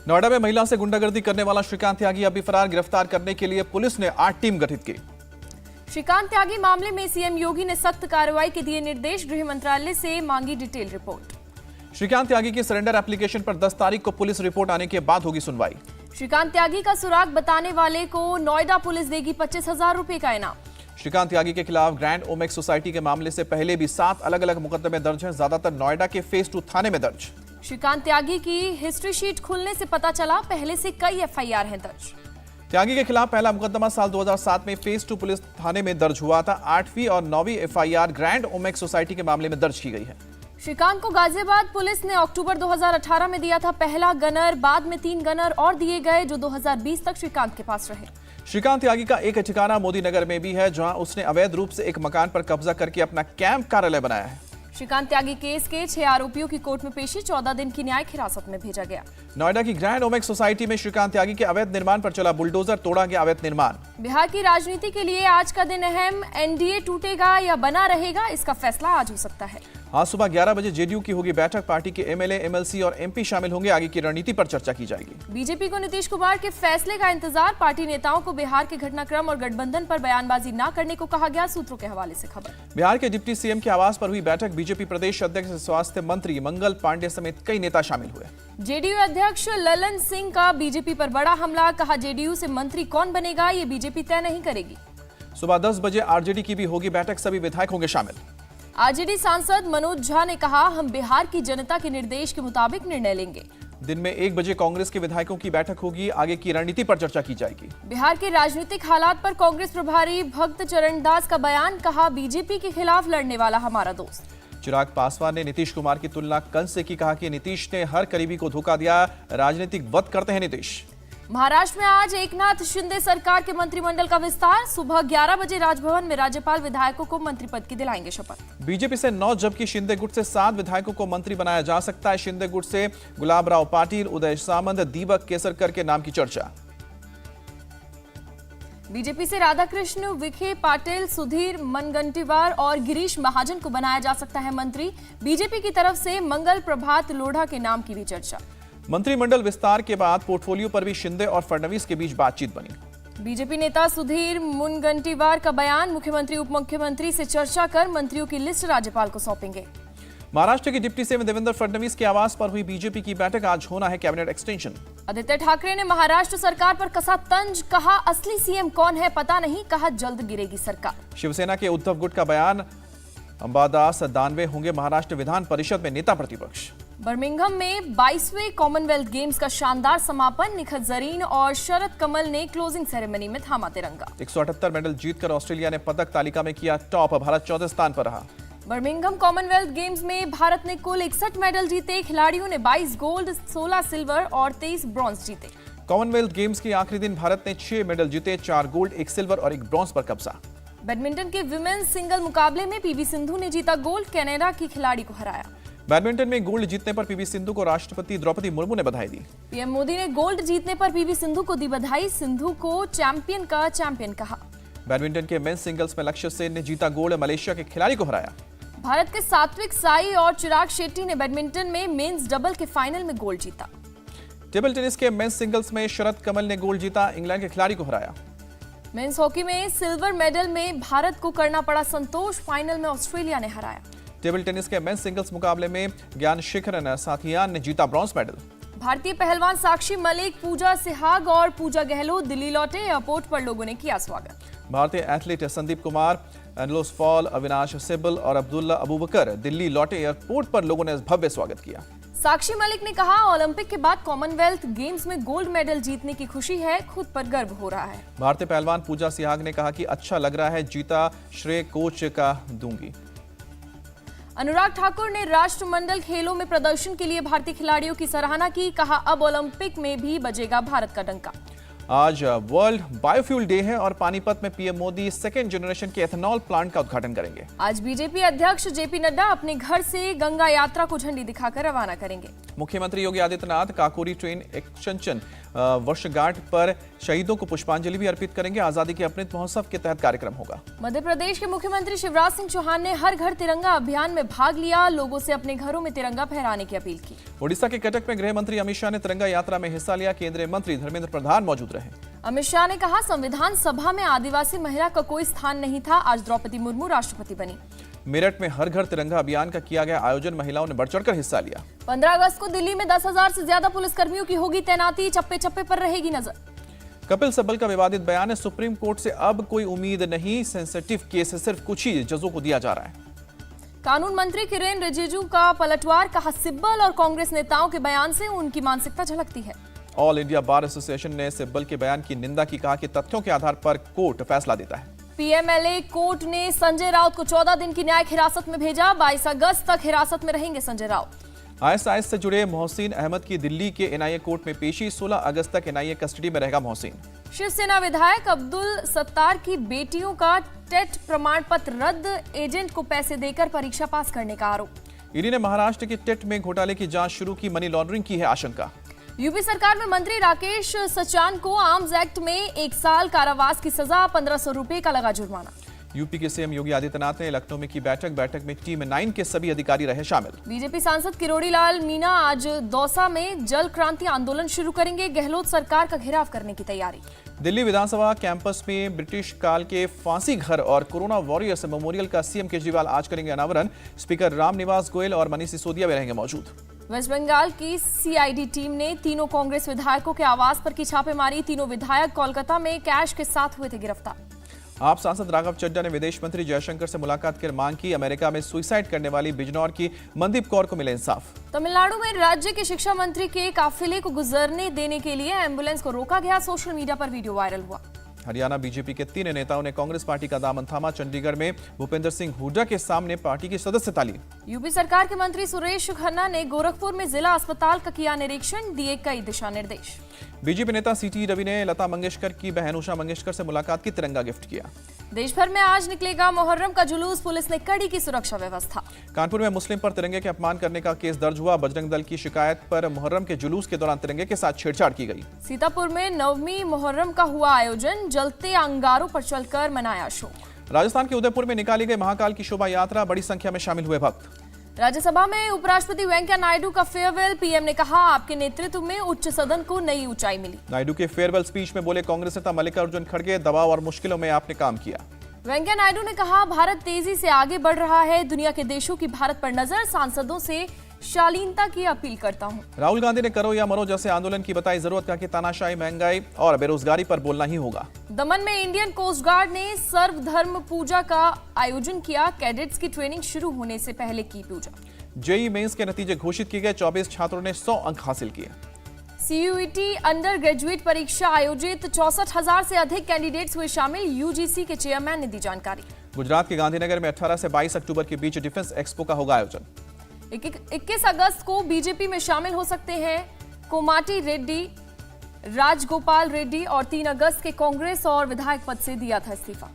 नोएडा में महिला से गुंडागर्दी करने वाला श्रीकांत त्यागी अभी फरार। गिरफ्तार करने के लिए पुलिस ने 8 टीम गठित की। श्रीकांत त्यागी मामले में सीएम योगी ने सख्त कार्रवाई के दिए निर्देश। गृह मंत्रालय से मांगी डिटेल रिपोर्ट। श्रीकांत त्यागी की सरेंडर एप्लीकेशन पर 10 तारीख को पुलिस रिपोर्ट आने के बाद होगी सुनवाई। श्रीकांत त्यागी का सुराग बताने वाले को नोएडा पुलिस देगी 25,000 रुपए का इनाम। श्रीकांत त्यागी के खिलाफ ग्रैंड ओमेक्स सोसाइटी के मामले से पहले भी 7 अलग-अलग मुकदमे दर्ज हैं, ज्यादातर नोएडा के फेज 2 थाने में दर्ज। श्रीकांत त्यागी की हिस्ट्री शीट खुलने से पता चला पहले से कई एफआईआर हैं दर्ज। त्यागी के खिलाफ पहला मुकदमा साल 2007 में फेज 2 पुलिस थाने में दर्ज हुआ था। 8वीं और 9वीं एफआईआर ग्रैंड ओमेक्स सोसाइटी के मामले में दर्ज की गई है। श्रीकांत को गाजियाबाद पुलिस ने अक्टूबर 2018 में दिया था पहला गनर। बाद में 3 गनर और दिए गए जो 2020 तक श्रीकांत के पास रहे। श्रीकांत त्यागी का एक ठिकाना मोदी नगर में भी है, जहां उसने अवैध रूप से एक मकान पर कब्जा करके अपना कैंप कार्यालय बनाया है। श्रीकांत त्यागी केस के 6 आरोपियों की कोर्ट में पेशी। 14 दिन की न्यायिक हिरासत में भेजा गया। नोएडा की ग्रैंड ओमेक्स सोसाइटी में श्रीकांत त्यागी के अवैध निर्माण पर चला बुलडोजर, तोड़ा गया अवैध निर्माण। बिहार की राजनीति के लिए आज का दिन अहम। एनडीए टूटेगा या बना रहेगा, इसका फैसला आज हो सकता है। आज सुबह 11 बजे जेडीयू की होगी बैठक। पार्टी के एमएलए, एमएलसी और एमपी शामिल होंगे। आगे की रणनीति पर चर्चा की जाएगी। बीजेपी को नीतीश कुमार के फैसले का इंतजार। पार्टी नेताओं को बिहार के घटनाक्रम और गठबंधन पर बयानबाजी न करने को कहा गया। सूत्रों के हवाले से खबर। बिहार के डिप्टी सीएम के आवास पर हुई बैठक। बीजेपी प्रदेश अध्यक्ष स्वास्थ्य मंत्री मंगल पांडे समेत कई नेता शामिल हुए। जेडीयू अध्यक्ष ललन सिंह का बीजेपी पर बड़ा हमला। कहा जेडीयू से मंत्री कौन बनेगा ये बीजेपी तय नहीं करेगी। सुबह 10 बजे आरजेडी की भी होगी बैठक। सभी विधायक होंगे शामिल। आरजेडी सांसद मनोज झा ने कहा हम बिहार की जनता के निर्देश के मुताबिक निर्णय लेंगे। दिन में 1 बजे कांग्रेस के विधायकों की बैठक होगी। आगे की रणनीति पर चर्चा की जाएगी। बिहार के राजनीतिक हालात पर कांग्रेस प्रभारी भक्त चरण दास का बयान। कहा बीजेपी के खिलाफ लड़ने वाला हमारा दोस्त। चिराग पासवान ने नीतीश कुमार की तुलना कंस से की। कहा कि नीतीश ने हर करीबी को धोखा दिया। राजनीतिक वध करते हैं नीतीश। महाराष्ट्र में आज एकनाथ शिंदे सरकार के मंत्रिमंडल का विस्तार। सुबह 11 बजे राजभवन में राज्यपाल विधायकों को मंत्री पद की दिलाएंगे शपथ। बीजेपी से 9 जबकि शिंदे गुट से 7 विधायकों को मंत्री बनाया जा सकता है। शिंदे गुट से गुलाब राव पाटिल, उदय सामंत, दीपक केसरकर के नाम की चर्चा। बीजेपी से राधाकृष्ण विखे पाटिल, सुधीर मुनगंटीवार और गिरीश महाजन को बनाया जा सकता है मंत्री। बीजेपी की तरफ से मंगल प्रभात लोढ़ा के नाम की भी चर्चा। मंत्रिमंडल विस्तार के बाद पोर्टफोलियो पर भी शिंदे और फडणवीस के बीच बातचीत बनी। बीजेपी नेता सुधीर मुनगंटीवार का बयान। मुख्यमंत्री उप मुख्यमंत्री से चर्चा कर मंत्रियों की लिस्ट राज्यपाल को सौंपेंगे। महाराष्ट्र के डिप्टी सीएम देवेंद्र फडणवीस के आवास पर हुई बीजेपी की बैठक। आज होना है कैबिनेट एक्सटेंशन। आदित्य ठाकरे ने महाराष्ट्र सरकार पर कसा तंज। कहा असली सीएम कौन है पता नहीं। कहा जल्द गिरेगी सरकार। शिवसेना के उद्धव गुट का बयान। अंबादास दानवे होंगे महाराष्ट्र विधान परिषद में नेता प्रतिपक्ष। बर्मिंघम में 22वें कॉमनवेल्थ गेम्स का शानदार समापन। निखत जरीन और शरद कमल ने क्लोजिंग सेरेमनी में थामा तिरंगा। 178 मेडल जीतकर ऑस्ट्रेलिया ने पदक तालिका में किया टॉप। भारत 14 स्थान पर रहा। बर्मिंघम कॉमनवेल्थ गेम्स में भारत ने कुल 61 मेडल जीते। खिलाड़ियों ने 22 गोल्ड, 16 सिल्वर और 23 ब्रॉन्ज जीते। कॉमनवेल्थ गेम्स के आखिरी दिन भारत ने 6 मेडल जीते। 4 गोल्ड, 1 सिल्वर और 1 ब्रॉन्ज पर कब्जा। बैडमिंटन के विमेन्स सिंगल मुकाबले में पीवी सिंधु ने जीता गोल्ड। कनाडा की खिलाड़ी को हराया। बैडमिंटन में गोल्ड जीतने पर पीवी सिंधु को राष्ट्रपति द्रौपदी मुर्मू ने बधाई दी। पीएम मोदी ने गोल्ड जीतने पर पीवी सिंधु को दी बधाई। सिंधु को चैंपियन का चैंपियन कहा। बैडमिंटन के मेंस सिंगल्स में लक्ष्य सेन ने जीता गोल्ड। मलेशिया के खिलाड़ी को हराया। भारत के सात्विक साई और चिराग शेट्टी ने बैडमिंटन में मेंस डबल के फाइनल में गोल्ड जीता। टेबल टेनिस के मेंस सिंगल्स में शरद कमल ने गोल्ड जीता। इंग्लैंड के खिलाड़ी को हराया। मेंस हॉकी में सिल्वर मेडल में भारत को करना पड़ा संतोष। फाइनल में ऑस्ट्रेलिया ने हराया। टेबल टेनिस के मेंस सिंगल्स मुकाबले में ज्ञान शेखरन साथियान ने जीता ब्रॉन्ज मेडल। भारतीय पहलवान साक्षी मलिक, पूजा सिहाग और पूजा गहलोत दिल्ली लौटे। एयरपोर्ट पर लोगों ने किया स्वागत। भारतीय एथलीट संदीप कुमार, एनलोस फॉल, अविनाश सिब्बल और अब्दुल्ला अबूबकर दिल्ली लौटे। एयरपोर्ट पर लोगों ने भव्य स्वागत किया। साक्षी मलिक ने कहा ओलंपिक के बाद कॉमनवेल्थ गेम्स में गोल्ड मेडल जीतने की खुशी है। खुद पर गर्व हो रहा है। भारतीय पहलवान पूजा सिहाग ने कहा कि अच्छा लग रहा है, जीता श्रेय कोच का दूंगी। अनुराग ठाकुर ने राष्ट्रमंडल खेलों में प्रदर्शन के लिए भारतीय खिलाड़ियों की सराहना की। कहा अब ओलंपिक में भी बजेगा भारत का डंका। आज वर्ल्ड बायोफ्यूल डे है और पानीपत में पीएम मोदी 2nd जनरेशन के एथेनॉल प्लांट का उद्घाटन करेंगे। आज बीजेपी अध्यक्ष जेपी नड्डा अपने घर से गंगा यात्रा को झंडी दिखाकर रवाना करेंगे। मुख्यमंत्री योगी आदित्यनाथ काकोरी ट्रेन एक्सटेंशन वर्षगांठ पर शहीदों को पुष्पांजलि भी अर्पित करेंगे। आजादी के अमृत महोत्सव के तहत कार्यक्रम होगा। मध्य प्रदेश के मुख्यमंत्री शिवराज सिंह चौहान ने हर घर तिरंगा अभियान में भाग लिया, लोगों से अपने घरों में तिरंगा फहराने की अपील की। ओडिशा के कटक में गृह मंत्री अमित शाह ने तिरंगा यात्रा में हिस्सा लिया। केंद्रीय मंत्री धर्मेंद्र प्रधान मौजूद रहे। अमित शाह ने कहा, संविधान सभा में आदिवासी महिला का कोई स्थान नहीं था, आज द्रौपदी मुर्मू राष्ट्रपति बनी। मेरठ में हर घर तिरंगा अभियान का किया गया आयोजन, महिलाओं ने बढ़ चढ़कर हिस्सा लिया। 15 अगस्त को दिल्ली में 10,000 से ज्यादा पुलिसकर्मियों की होगी तैनाती, चप्पे चप्पे पर रहेगी नजर। कपिल सिब्बल का विवादित बयान है, सुप्रीम कोर्ट से अब कोई उम्मीद नहीं, सेंसिटिव केस है, सिर्फ कुछ ही जजों को दिया जा रहा है। कानून मंत्री किरेन रिजिजू का पलटवार, कहा सिब्बल और कांग्रेस नेताओं के बयान से उनकी मानसिकता झलकती है। ऑल इंडिया बार एसोसिएशन ने सिब्बल के बयान की निंदा की, कहा कि तथ्यों के आधार पर कोर्ट फैसला देता है। पीएमएलए कोर्ट ने संजय राउत को 14 दिन की न्यायिक हिरासत में भेजा, 22 अगस्त तक हिरासत में रहेंगे संजय राउत। आईएसआईएस से जुड़े मोहसिन अहमद की दिल्ली के एनआईए कोर्ट में पेशी, 16 अगस्त तक एनआईए कस्टडी में रहेगा मोहसिन। शिवसेना विधायक अब्दुल सत्तार की बेटियों का टेट प्रमाण पत्र रद्द, एजेंट को पैसे देकर परीक्षा पास करने का आरोप। ईडी ने महाराष्ट्र के टेट में घोटाले की जांच शुरू की, मनी लॉन्ड्रिंग की है आशंका। यूपी सरकार में मंत्री राकेश सचान को आर्म्स एक्ट में 1 साल कारावास की सजा, 1500 रुपए का लगा जुर्माना। यूपी के सीएम योगी आदित्यनाथ ने लखनऊ में की बैठक में टीम 9 के सभी अधिकारी रहे शामिल। बीजेपी सांसद किरोड़ी लाल मीणा आज दौसा में जल क्रांति आंदोलन शुरू करेंगे, गहलोत सरकार का घेराव करने की तैयारी। दिल्ली विधानसभा कैंपस में ब्रिटिश काल के फांसी घर और कोरोना वॉरियर्स मेमोरियल का सीएम केजरीवाल आज करेंगे अनावरण। स्पीकर रामनिवास गोयल और मनीष सिसोदिया भी रहेंगे मौजूद। वेस्ट बंगाल की सीआईडी टीम ने तीनों कांग्रेस विधायकों के आवास पर की छापेमारी, तीनों विधायक कोलकाता में कैश के साथ हुए थे गिरफ्तार। आप सांसद राघव चड्ढा ने विदेश मंत्री जयशंकर से मुलाकात कर मांग की, अमेरिका में सुसाइड करने वाली बिजनौर की मनदीप कौर को मिले इंसाफ। तमिलनाडु में राज्य के शिक्षा मंत्री के काफिले को गुजरने देने के लिए एम्बुलेंस को रोका गया, सोशल मीडिया पर वीडियो वायरल हुआ। हरियाणा बीजेपी के 3 नेताओं ने कांग्रेस पार्टी का दामन थामा, चंडीगढ़ में भूपेंद्र सिंह हुड्डा के सामने पार्टी की सदस्यता ली। यूपी सरकार के मंत्री सुरेश खन्ना ने गोरखपुर में जिला अस्पताल का किया निरीक्षण, दिए कई दिशा निर्देश। बीजेपी नेता सीटी रवि ने लता मंगेशकर की बहन उषा मंगेशकर से मुलाकात की, तिरंगा गिफ्ट किया। देश भर में आज निकलेगा मुहर्रम का जुलूस, पुलिस ने कड़ी की सुरक्षा व्यवस्था। कानपुर में मुस्लिम पर तिरंगे के अपमान करने का केस दर्ज हुआ, बजरंग दल की शिकायत पर मुहर्रम के जुलूस के दौरान तिरंगे के साथ छेड़छाड़ की गई। सीतापुर में 9वीं मुहर्रम का हुआ आयोजन, जलते अंगारों पर चलकर मनाया शो। राजस्थान के उदयपुर में निकाली गई महाकाल की शोभा यात्रा, बड़ी संख्या में शामिल हुए भक्त। राज्यसभा में उपराष्ट्रपति वेंकैया नायडू का फेयरवेल, पीएम ने कहा आपके नेतृत्व में उच्च सदन को नई ऊंचाई मिली। नायडू के फेयरवेल स्पीच में बोले कांग्रेस नेता मल्लिकार्जुन खड़गे, दबाव और मुश्किलों में आपने काम किया। वेंकैया नायडू ने कहा भारत तेजी से आगे बढ़ रहा है, दुनिया के देशों की भारत पर नजर, सांसदों से शालीनता की अपील करता हूं। राहुल गांधी ने करो या मरो जैसे आंदोलन की बताई जरूरत, कहा कि तानाशाही, महंगाई और बेरोजगारी पर बोलना ही होगा। दमन में इंडियन कोस्ट गार्ड ने सर्वधर्म पूजा का आयोजन किया, कैडेट्स की ट्रेनिंग शुरू होने से पहले की पूजा। जेईई मेंस के नतीजे घोषित किए गए, 24 छात्रों ने 100 अंक हासिल किए। सीयूईटी अंडर ग्रेजुएट परीक्षा आयोजित, 64,000 से अधिक कैंडिडेट्स हुए शामिल, यूजीसी के चेयरमैन ने दी जानकारी। गुजरात के गांधीनगर में 18 से 22 अक्टूबर के बीच डिफेंस एक्सपो का होगा आयोजन। 21 अगस्त को बीजेपी में शामिल हो सकते हैं कोमाटी रेड्डी, राजगोपाल रेड्डी, और 3 अगस्त के कांग्रेस और विधायक पद से दिया था इस्तीफा।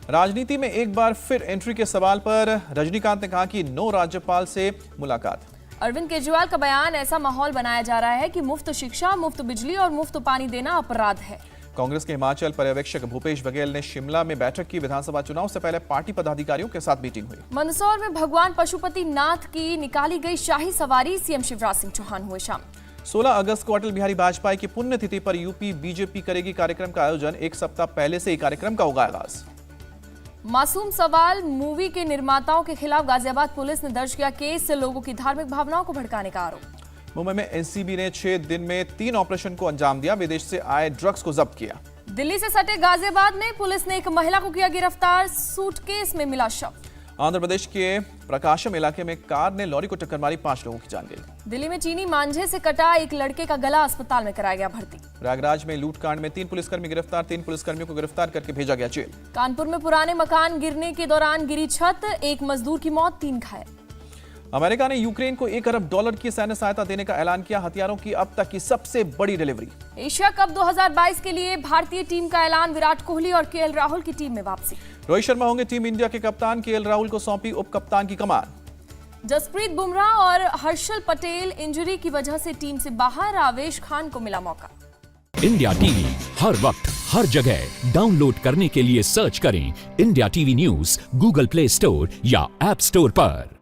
राजनीति में एक बार फिर एंट्री के सवाल पर रजनीकांत ने कहा कि नो राज्यपाल से मुलाकात। अरविंद केजरीवाल का बयान, ऐसा माहौल बनाया जा रहा है कि मुफ्त शिक्षा, मुफ्त बिजली और मुफ्त पानी देना अपराध है। कांग्रेस के हिमाचल पर्यवेक्षक भूपेश बघेल ने शिमला में बैठक की, विधानसभा चुनाव से पहले पार्टी पदाधिकारियों के साथ मीटिंग हुई। मंदसौर में भगवान पशुपति नाथ की निकाली गई शाही सवारी, सीएम शिवराज सिंह चौहान हुए शामिल। 16 अगस्त को अटल बिहारी वाजपेयी की पुण्यतिथि पर यूपी बीजेपी करेगी कार्यक्रम का आयोजन, एक सप्ताह पहले से ही कार्यक्रम का होगा आगाज। मासूम सवाल मूवी के निर्माताओं के खिलाफ गाजियाबाद पुलिस ने दर्ज किया केस, लोगों की धार्मिक भावनाओं को भड़काने का आरोप। मुंबई में एनसीबी ने 6 दिन में 3 ऑपरेशन को अंजाम दिया, विदेश से आए ड्रग्स को जब्त किया। दिल्ली से सटे गाजियाबाद में पुलिस ने एक महिला को किया गिरफ्तार, सूटकेस में मिला शव। आंध्र प्रदेश के प्रकाशम इलाके में कार ने लॉरी को टक्कर मारी, 5 लोगों की जान गई। दिल्ली में चीनी मांझे से कटा एक लड़के का गला, अस्पताल में कराया गया भर्ती। प्रयागराज में लूटकांड में 3 पुलिसकर्मी गिरफ्तार, 3 पुलिसकर्मियों को गिरफ्तार करके भेजा गया जेल। कानपुर में पुराने मकान गिरने के दौरान गिरी छत, एक मजदूर की मौत, 3 घायल। अमेरिका ने यूक्रेन को $1 अरब की सैन्य सहायता देने का ऐलान किया, हथियारों की अब तक की सबसे बड़ी डिलीवरी। एशिया कप 2022 के लिए भारतीय टीम का ऐलान, विराट कोहली और केएल राहुल की टीम में वापसी। रोहित शर्मा होंगे टीम इंडिया के कप्तान, केएल राहुल को सौंपी उप कप्तान की कमान। जसप्रीत बुमराह और हर्षल पटेल इंजरी की वजह से टीम से बाहर, आवेश खान को मिला मौका। इंडिया टीवी हर वक्त हर जगह डाउनलोड करने के लिए सर्च करें India TV news Google play store या ऐप स्टोर पर।